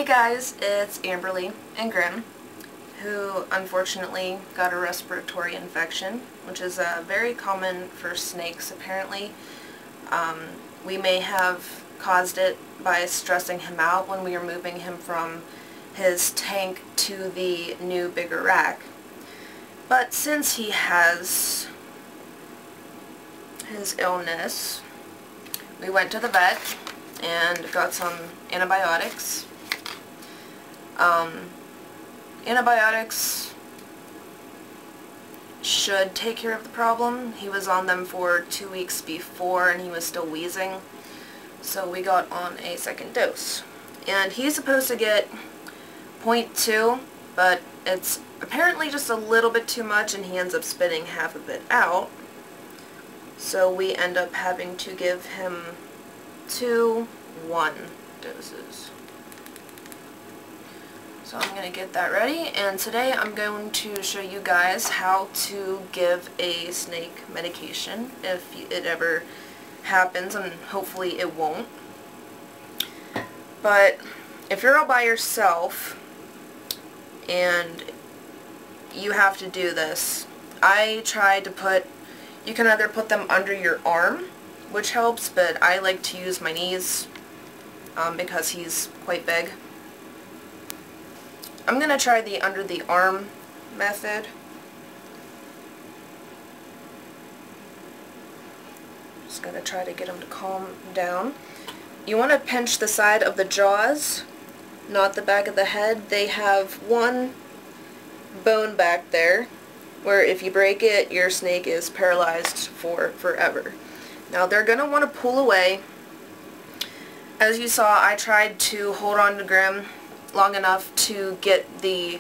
Hey guys, it's Amberly and Grim, who unfortunately got a respiratory infection, which is very common for snakes apparently. We may have caused it by stressing him out when we were moving him from his tank to the new bigger rack. But since he has his illness, we went to the vet and got some antibiotics. Antibiotics should take care of the problem. He was on them for 2 weeks before and he was still wheezing, so we got on a second dose. And he's supposed to get 0.2, but it's apparently just a little bit too much and he ends up spitting half of it out. So we end up having to give him 2 1 doses. So I'm going to get that ready, and today I'm going to show you guys how to give a snake medication if it ever happens, and hopefully it won't. But if you're all by yourself and you have to do this, I tried to put, you can either put them under your arm, which helps, but I like to use my knees because he's quite big. I'm going to try the under the arm method. Just going to try to get him to calm down. You want to pinch the side of the jaws, not the back of the head. They have one bone back there where if you break it, your snake is paralyzed for forever. Now they're going to want to pull away. As you saw, I tried to hold on to Grim long enough to get the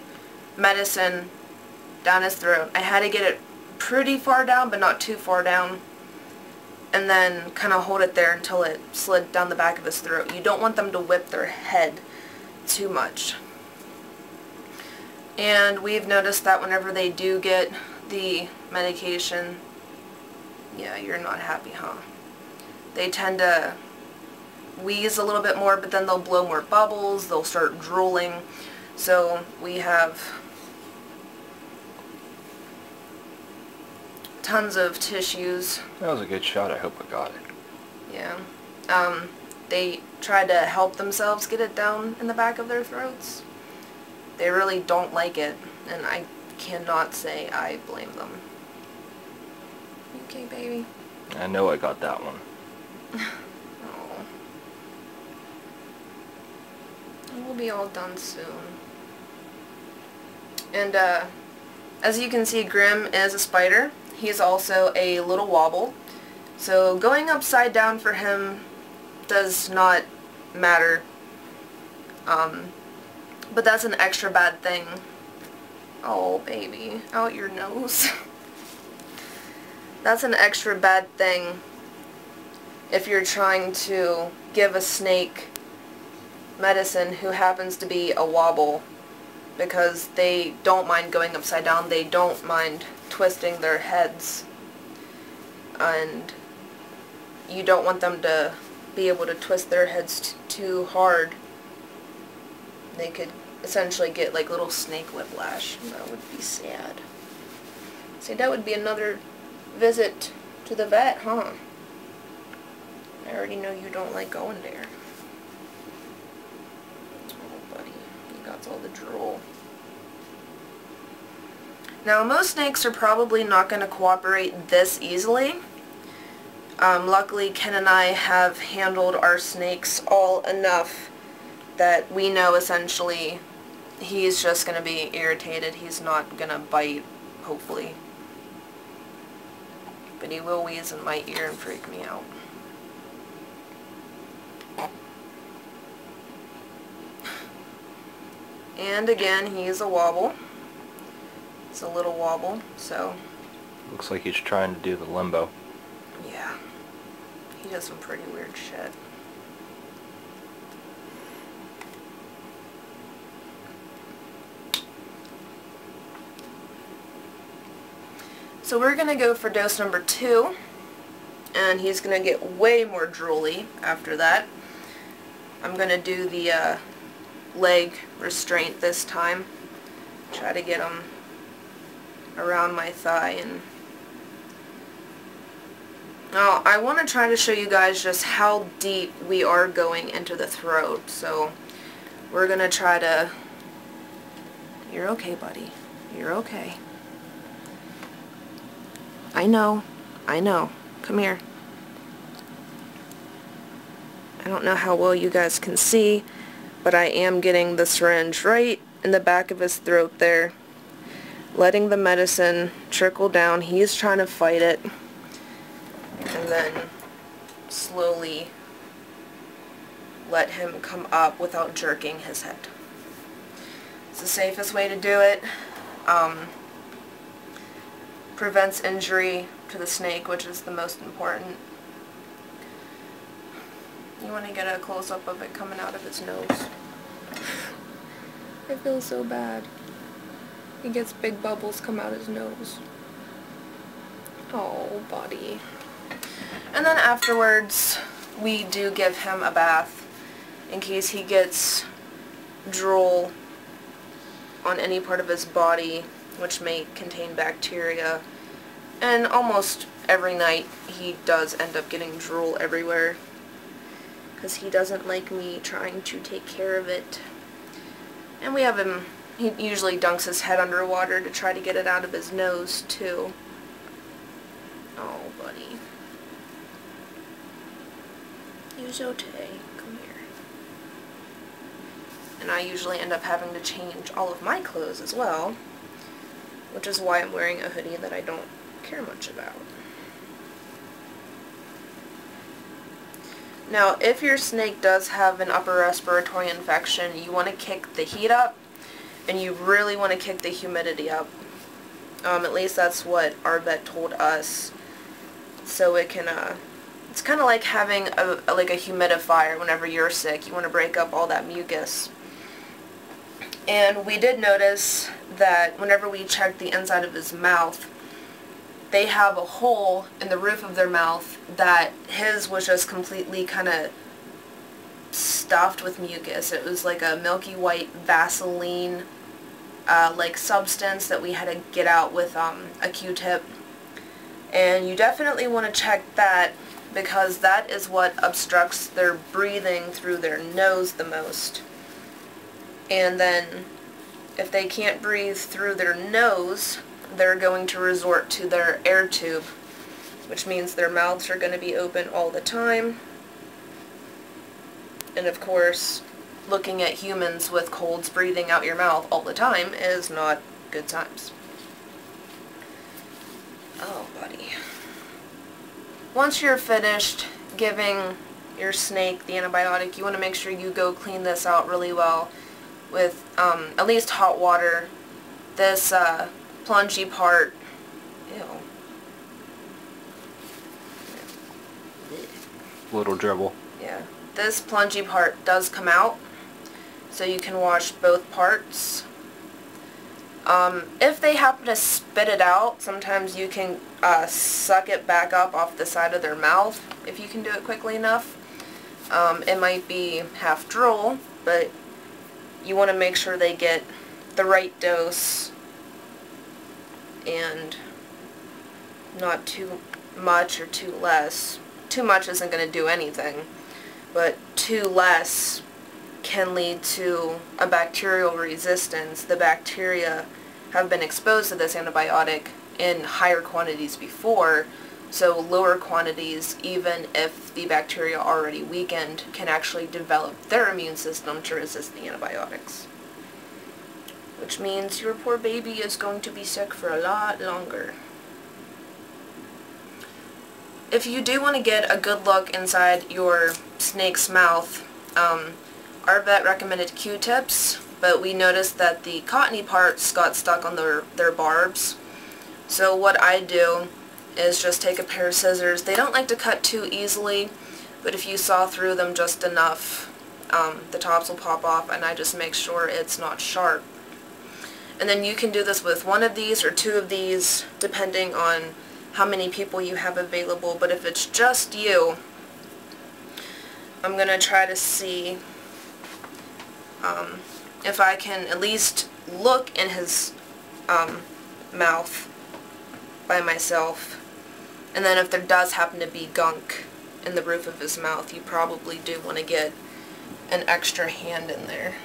medicine down his throat. I had to get it pretty far down, but not too far down, and then kind of hold it there until it slid down the back of his throat. You don't want them to whip their head too much. And we've noticed that whenever they do get the medication, yeah, you're not happy, huh? They tend to wheeze a little bit more, but then they'll blow more bubbles, they'll start drooling. So we have tons of tissues. That was a good shot. I hope I got it. Yeah. They try to help themselves get it down in the back of their throats. They really don't like it, and I cannot say I blame them. You okay, baby? I know I got that one. We'll be all done soon. And as you can see, Grim is a spider. He's also a little wobble. So going upside down for him does not matter. But that's an extra bad thing. Oh, baby. Out your nose. That's an extra bad thing if you're trying to give a snake medicine who happens to be a wobble, because they don't mind going upside down, they don't mind twisting their heads, and you don't want them to be able to twist their heads too hard. They could essentially get like little snake whiplash. That would be sad. See, that would be another visit to the vet, huh? I already know you don't like going there. Got all the drool. Now, most snakes are probably not going to cooperate this easily. Luckily, Ken and I have handled our snakes all enough that we know essentially he's just going to be irritated. He's not going to bite, hopefully. But he will wheeze in my ear and freak me out. And again, he's a wobble. It's a little wobble, so. Looks like he's trying to do the limbo. Yeah. He does some pretty weird shit. So we're going to go for dose number 2. And he's going to get way more drooly after that. I'm going to do the leg restraint this time. Try to get them around my thigh. And now I want to try to show you guys just how deep we are going into the throat. So we're going to try to... You're okay, buddy. You're okay. I know. I know. Come here. I don't know how well you guys can see, but I am getting the syringe right in the back of his throat there, letting the medicine trickle down. He's trying to fight it, and then slowly let him come up without jerking his head. It's the safest way to do it. Prevents injury to the snake, which is the most important. You want to get a close-up of it coming out of his nose. I feel so bad. He gets big bubbles come out his nose. Oh, buddy. And then afterwards, we do give him a bath in case he gets drool on any part of his body, which may contain bacteria. And almost every night, he does end up getting drool everywhere, because he doesn't like me trying to take care of it. And we have him, he usually dunks his head underwater to try to get it out of his nose too. Oh, buddy. You's okay. Come here. And I usually end up having to change all of my clothes as well, which is why I'm wearing a hoodie that I don't care much about. Now, if your snake does have an upper respiratory infection, you want to kick the heat up, and you really want to kick the humidity up. At least that's what our vet told us. So it can, it's kind of like having a humidifier whenever you're sick. You want to break up all that mucus. And we did notice that whenever we checked the inside of his mouth, they have a hole in the roof of their mouth that his was just completely kind of stuffed with mucus. It was like a milky white Vaseline like substance that we had to get out with a Q-tip. And you definitely want to check that, because that is what obstructs their breathing through their nose the most. And then if they can't breathe through their nose, they're going to resort to their air tube, which means their mouths are going to be open all the time. And of course, looking at humans with colds breathing out your mouth all the time is not good times. Oh, buddy. Once you're finished giving your snake the antibiotic, you want to make sure you go clean this out really well with at least hot water. This plungy part, ew. Little dribble. Yeah, this plungy part does come out, so you can wash both parts. If they happen to spit it out, sometimes you can suck it back up off the side of their mouth if you can do it quickly enough. It might be half drool, but you want to make sure they get the right dose and not too much or too less. Too much isn't going to do anything, but too less can lead to a bacterial resistance. The bacteria have been exposed to this antibiotic in higher quantities before, so lower quantities, even if the bacteria are already weakened, can actually develop their immune system to resist the antibiotics. Which means your poor baby is going to be sick for a lot longer. If you do want to get a good look inside your snake's mouth, our vet recommended Q-tips, but we noticed that the cottony parts got stuck on their barbs. So what I do is just take a pair of scissors. They don't like to cut too easily, but if you saw through them just enough, the tops will pop off, and I just make sure it's not sharp. And then you can do this with one of these or two of these, depending on how many people you have available. But if it's just you, I'm going to try to see If I can at least look in his mouth by myself, and then if there does happen to be gunk in the roof of his mouth, you probably do want to get an extra hand in there.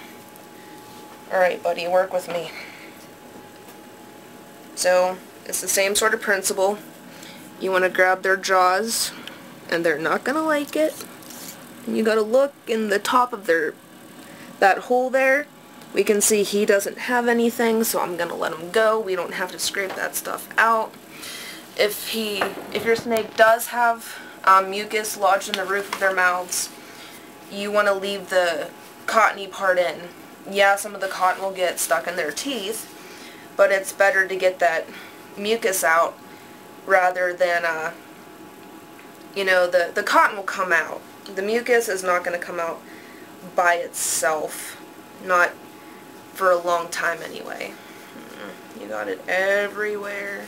Alright, buddy, work with me. So, it's the same sort of principle. You want to grab their jaws, and they're not going to like it. And you got to look in the top of that hole there. We can see he doesn't have anything, so I'm going to let him go. We don't have to scrape that stuff out. If your snake does have mucus lodged in the roof of their mouths, you want to leave the cottony part in. Yeah, some of the cotton will get stuck in their teeth, but it's better to get that mucus out rather than, you know, the cotton will come out. The mucus is not going to come out by itself, not for a long time anyway. You got it everywhere.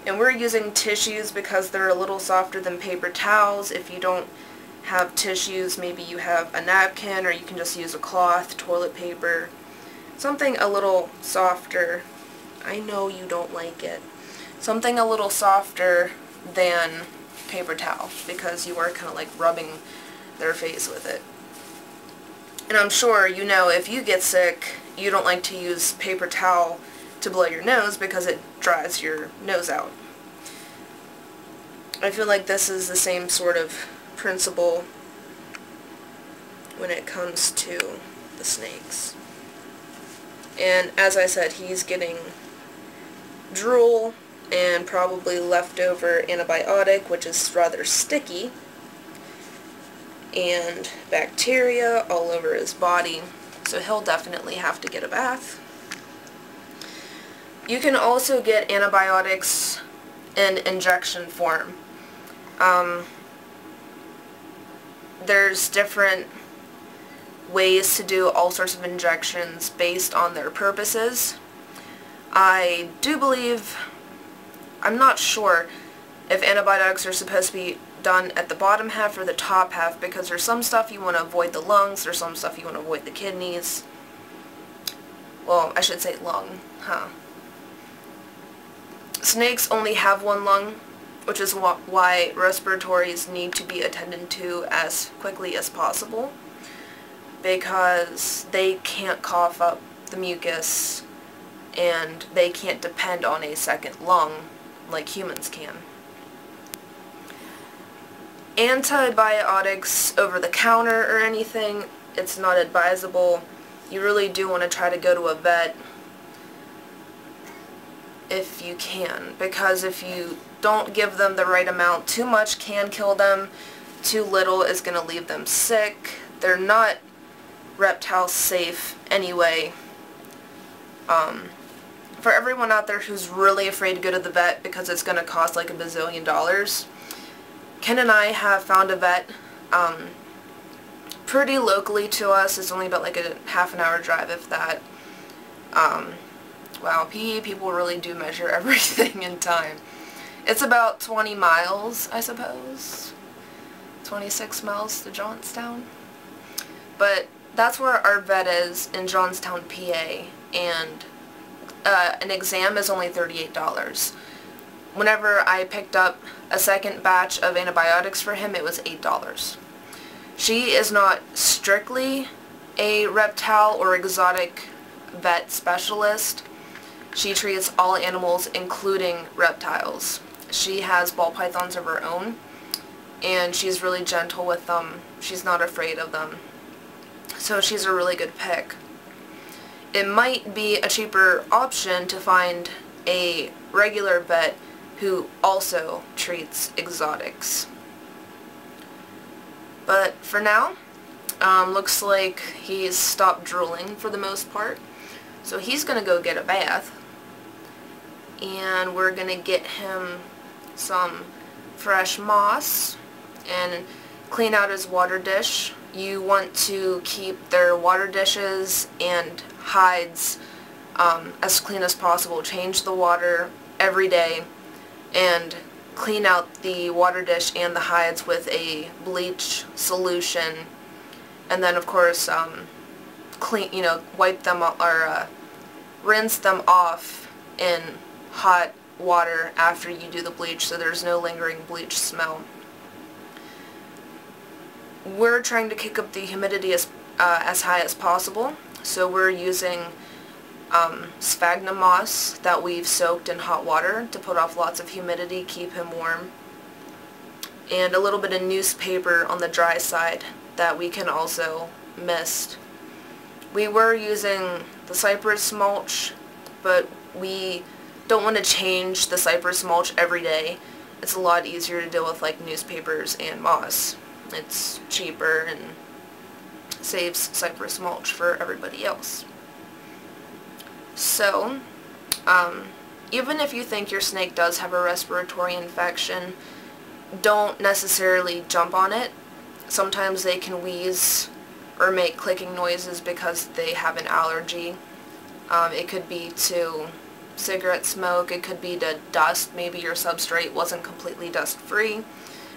And we're using tissues because they're a little softer than paper towels. If you don't have tissues, maybe you have a napkin, or you can just use a cloth, toilet paper, something a little softer. I know you don't like it. Something a little softer than paper towel, because you are kind of like rubbing their face with it. And I'm sure you know if you get sick, you don't like to use paper towel to blow your nose because it dries your nose out. I feel like this is the same sort of principle when it comes to the snakes. And as I said, he's getting drool and probably leftover antibiotic, which is rather sticky, and bacteria all over his body, so he'll definitely have to get a bath. You can also get antibiotics in injection form. There's different ways to do all sorts of injections based on their purposes. I do believe, I'm not sure if antibiotics are supposed to be done at the bottom half or the top half, because there's some stuff you want to avoid the lungs, there's some stuff you want to avoid the kidneys. Well, I should say lung, Snakes only have one lung, which is why respiratories need to be attended to as quickly as possible, because they can't cough up the mucus and they can't depend on a second lung like humans can. Antibiotics over the counter or anything, it's not advisable. You really do want to try to go to a vet if you can, because if you don't give them the right amount, too much can kill them, too little is going to leave them sick. They're not reptile safe anyway. For everyone out there who's really afraid to go to the vet because it's going to cost like $1 bazillion, Ken and I have found a vet pretty locally to us. It's only about like a half-an-hour drive, if that. Wow, PE people really do measure everything in time. It's about 20 miles, I suppose. 26 miles to Johnstown. But that's where our vet is, in Johnstown, PA, and an exam is only $38. Whenever I picked up a second batch of antibiotics for him, it was $8. She is not strictly a reptile or exotic vet specialist. She treats all animals, including reptiles. She has ball pythons of her own, and she's really gentle with them. She's not afraid of them. So she's a really good pick. It might be a cheaper option to find a regular vet who also treats exotics. But for now, looks like he's stopped drooling for the most part. So he's going to go get a bath. And we're going to get him some fresh moss and clean out his water dish. You want to keep their water dishes and hides as clean as possible. Change the water every day and clean out the water dish and the hides with a bleach solution and then of course clean, wipe them or rinse them off in hot water after you do the bleach, so there's no lingering bleach smell. We're trying to kick up the humidity as high as possible, so we're using sphagnum moss that we've soaked in hot water to put off lots of humidity, keep him warm, and a little bit of newspaper on the dry side that we can also mist. We were using the cypress mulch, but we don't want to change the cypress mulch every day. It's a lot easier to deal with like newspapers and moss. It's cheaper and saves cypress mulch for everybody else. So, even if you think your snake does have a respiratory infection, don't necessarily jump on it. Sometimes they can wheeze or make clicking noises because they have an allergy. It could be to cigarette smoke, it could be to dust. Maybe your substrate wasn't completely dust-free.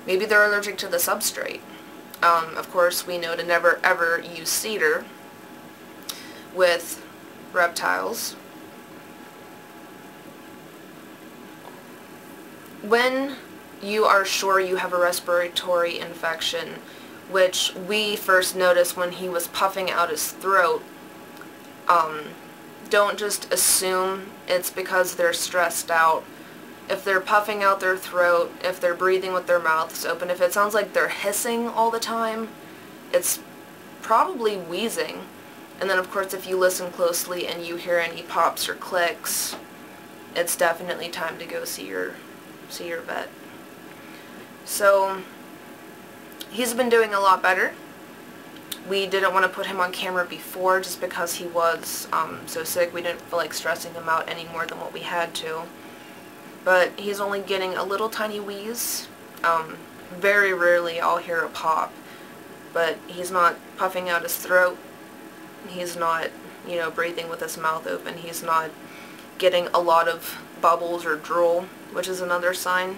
Maybe they're allergic to the substrate. Of course, we know to never ever use cedar with reptiles. When you are sure you have a respiratory infection, which we first noticed when he was puffing out his throat, don't just assume it's because they're stressed out. If they're puffing out their throat, if they're breathing with their mouths open, if it sounds like they're hissing all the time, it's probably wheezing. And then of course if you listen closely and you hear any pops or clicks, it's definitely time to go see your vet. So he's been doing a lot better. We didn't want to put him on camera before just because he was so sick. We didn't feel like stressing him out any more than what we had to. But he's only getting a little tiny wheeze. Very rarely I'll hear a pop, but he's not puffing out his throat. He's not, breathing with his mouth open. He's not getting a lot of bubbles or drool, which is another sign.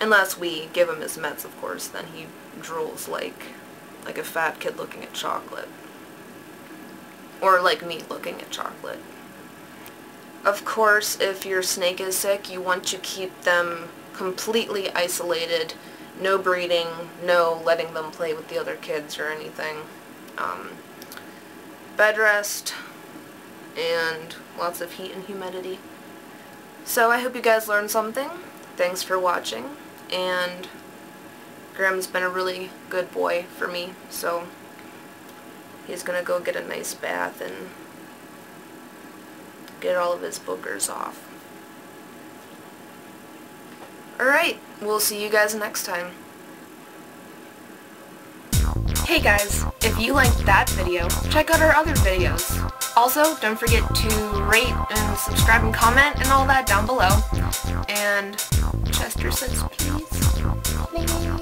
Unless we give him his meds, of course, then he drools like a fat kid looking at chocolate. Or like me looking at chocolate. Of course, if your snake is sick, you want to keep them completely isolated. No breeding, no letting them play with the other kids or anything. Bed rest, and lots of heat and humidity. So I hope you guys learned something. Thanks for watching, and Graham's been a really good boy for me, so he's gonna go get a nice bath and get all of his boogers off. Alright, we'll see you guys next time. Hey guys, if you liked that video, check out our other videos. Also, don't forget to rate and subscribe and comment and all that down below. And Chester sits, please.